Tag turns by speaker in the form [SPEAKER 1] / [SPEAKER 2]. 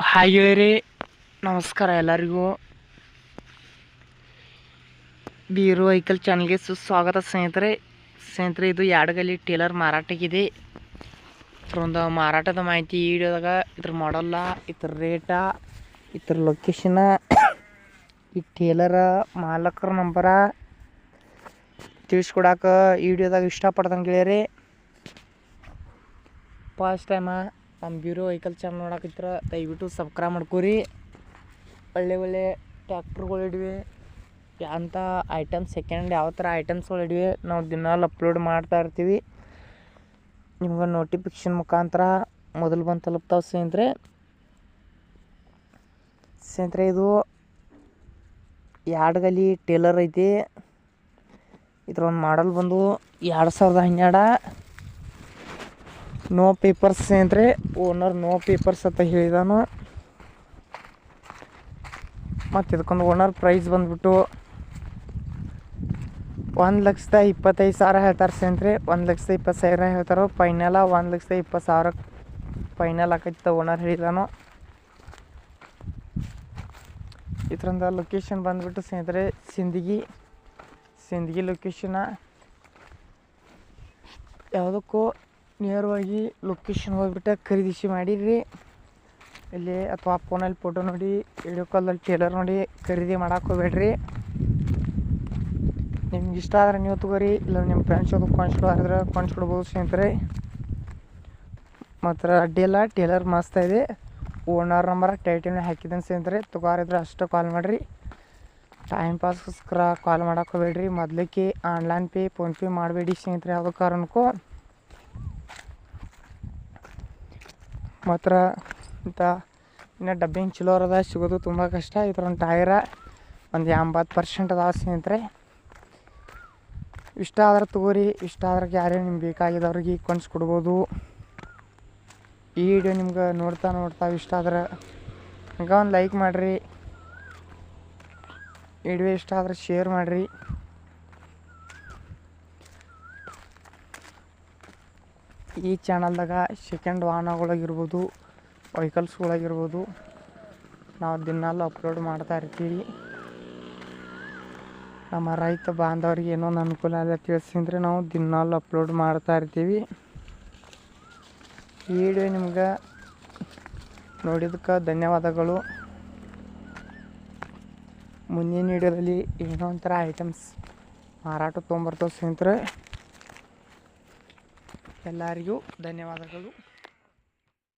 [SPEAKER 1] Hi ಗೆಳೆಯರಿ, ನಮಸ್ಕಾರ ಎಲ್ಲರಿಗೂ. ಬೀರು vehicle ಚಾನಲ್ಗೆ ಸುಸ್ವಾಗತ ಸ್ನೇಹಿತರೆ. ಇದು ಯಾಡಗಲ್ಲಿ ಟೇಲರ್ ಮಾರಾಟಕ್ಕಿದೆ. ಇದರೊಂದು ಮಾರಾಟದ ಮಾಹಿತಿ ಈ ವಿಡಿಯೋದಾಗ. ಇದ್ರ ಮಾಡಲ್ಲ, ಇದ್ರ ರೇಟ, ಇದ್ರ ಲೊಕೇಶನ, ಈ ಟೇಲರ ಮಾಲಕರ ನಂಬರ ತಿಳಿಸ್ಕೊಡಾಕ ಈ ವಿಡಿಯೋದಾಗ ಇಷ್ಟಪಡ್ದಂಗೆ ಗೆಳೆಯರಿ. ಫಸ್ಟ್ ಟೈಮ ನಮ್ಮ ಬೀರು ವೆಹಿಕಲ್ ಚಾನಲ್ ನೋಡಾಕತ್ರ ದಯವಿಟ್ಟು ಸಬ್ಸ್ಕ್ರೈಬ್ ಮಾಡ್ಕೋರಿ. ಒಳ್ಳೆ ಟ್ಯಾಕ್ಟ್ರುಗಳಿವೆ, ಅಂಥ ಐಟಮ್ಸ್ ಸೆಕೆಂಡ್ ಯಾವ ಥರ ಐಟಮ್ಸ್ಗಳಿವೆ ನಾವು ದಿನಾಲು ಅಪ್ಲೋಡ್ ಮಾಡ್ತಾ ಇರ್ತೀವಿ. ನಿಮ್ಗೆ ನೋಟಿಫಿಕೇಷನ್ ಮುಖಾಂತರ ಮೊದಲು ಬಂದು ತಲುಪ್ತಾವೆ ಸ್ನೇಹಿತರೆ. ಇದು ಯಾಡಗಲ್ಲಿ ಟೇಲರ್ ಐತಿ. ಇದ್ರೊಂದು ಮಾಡಲ್ ಬಂದು 2012. ನೋ ಪೇಪರ್ಸ್ ಸ್ನೇಹಿತರೆ. ಓನರ್ ನೋ ಪೇಪರ್ಸ್ ಅಂತ ಹೇಳಿದಾನು. ಮತ್ತು ಇದಕ್ಕೊಂದು ಓನರ್ ಪ್ರೈಸ್ ಬಂದುಬಿಟ್ಟು 1,25,000 ಹೇಳ್ತಾರೆ ಸ್ನೇಹಿತರೆ. 1,20,000 ಹೇಳ್ತಾರೆ. ಫೈನಲ 1,20,000 ಫೈನಲ್ ಆಕೈತೆ ಓನರ್ ಹೇಳಿದಾನು. ಇದರಿಂದ ಲೊಕೇಶನ್ ಬಂದುಬಿಟ್ಟು ಸ್ನೇಹಿತರೆ ಸಿಂದಗಿ ಲೊಕೇಶನ. ಯಾವುದಕ್ಕೂ ನೇರವಾಗಿ ಲೊಕೇಶನ್ ಹೋಗ್ಬಿಟ್ಟು ಖರೀದಿಸಿ ಮಾಡಿರಿ. ಇಲ್ಲಿ ಅಥವಾ ಫೋನಲ್ಲಿ ಫೋಟೋ ನೋಡಿ, ವಿಡಿಯೋ ಕಾಲಲ್ಲಿ ಟೇಲರ್ ನೋಡಿ ಖರೀದಿ ಮಾಡಕ್ಕೆ ಹೋಗ್ಬೇಡ್ರಿ. ನಿಮ್ಗೆ ಇಷ್ಟ ಆದರೆ ನೀವು ತಗೋರಿ, ಇಲ್ಲ ನಿಮ್ಮ ಫ್ರೆಂಡ್ಸ್ ಅದು ಕೊಂಡ್ಸ್ಕೊಡೋದ್ರೆ ಕೊಂಡ್ಸ್ಕೊಡ್ಬೋದು ಸ್ನೇಹಿತರೆ. ಮಾತ್ರ ಅಡ್ಡಿಲ್ಲ, ಟೇಲರ್ ಮಸ್ತ್ ಇದೆ. ಓನರ್ ನಂಬರ್ ಟೈಟಲ್ನ ಹಾಕಿದ್ದೇನೆ ಸ್ನೇಹಿತರೆ. ತಗೋರಿದ್ರೆ ಅಷ್ಟೇ ಕಾಲ್ ಮಾಡಿರಿ. ಟೈಮ್ ಪಾಸ್ಗೋಸ್ಕರ ಕಾಲ್ ಮಾಡಕ್ಕೆ ಹೋಗ್ಬೇಡ್ರಿ. ಮೊದಲಿಗೆ ಆನ್ಲೈನ್ ಪೇ, ಫೋನ್ಪೇ ಮಾಡಬೇಡಿ ಸ್ನೇಹಿತರೆ ಯಾವುದೋ ಕಾರಣಕ್ಕೂ. ಮಾತ್ರ ಇಂಥ ಇನ್ನು ಡಬ್ಬಿಂಗ್ ಚಲೋ ಅದ, ಸಿಗೋದು ತುಂಬ ಕಷ್ಟ. ಇದ್ರೊಂದು ಟೈರ ಒಂದು 80% ಅದಾವ ಸ್ನೇಹಿತರೆ. ಇಷ್ಟ ಆದ್ರೆ ತಗೋರಿ, ಇಷ್ಟ ಆದ್ರೆ ಯಾರೇ ನಿಮ್ಗೆ ಬೇಕಾಗಿದ್ದವ್ರಿಗೆ ಕೊಂಡ್ಸ್ಕೊಡ್ಬೋದು. ಈ ವಿಡಿಯೋ ನಿಮ್ಗೆ ನೋಡ್ತಾ ಇಷ್ಟ ಆದ್ರೆ ಹಂಗೆ ಒಂದು ಲೈಕ್ ಮಾಡಿರಿ. ವಿಡಿಯೋ ಇಷ್ಟ ಆದ್ರೆ ಶೇರ್ ಮಾಡಿರಿ. ಈ ಚಾನಲ್ದಾಗ ಸೆಕೆಂಡ್ ವಾಹನಗಳಾಗಿರ್ಬೋದು, ವೆಹಿಕಲ್ಸ್ಗಳಾಗಿರ್ಬೋದು ನಾವು ದಿನಾಲು ಅಪ್ಲೋಡ್ ಮಾಡ್ತಾ ಇರ್ತೀವಿ. ನಮ್ಮ ರೈತ ಬಾಂಧವ್ರಿಗೆ ಏನೋ ಅನುಕೂಲ ಎಲ್ಲ ತಿಳಿಸಿದ್ರೆ ನಾವು ದಿನಾಲು ಅಪ್ಲೋಡ್ ಮಾಡ್ತಾ ಇರ್ತೀವಿ. ಈ ವಿಡಿಯೋ ನಿಮ್ಗೆ ನೋಡಿದ್ದಕ್ಕೆ ಧನ್ಯವಾದಗಳು. ಮುಂದಿನ ವಿಡಿಯೋದಲ್ಲಿ ಏನೋ ಒಂಥರ ಐಟಮ್ಸ್ ಮಾರಾಟ ತೊಗೊಂಬರ್ತವೆ ಸ್ನೇಹಿತರೆ. ಎಲ್ಲರಿಗೂ ಧನ್ಯವಾದಗಳು.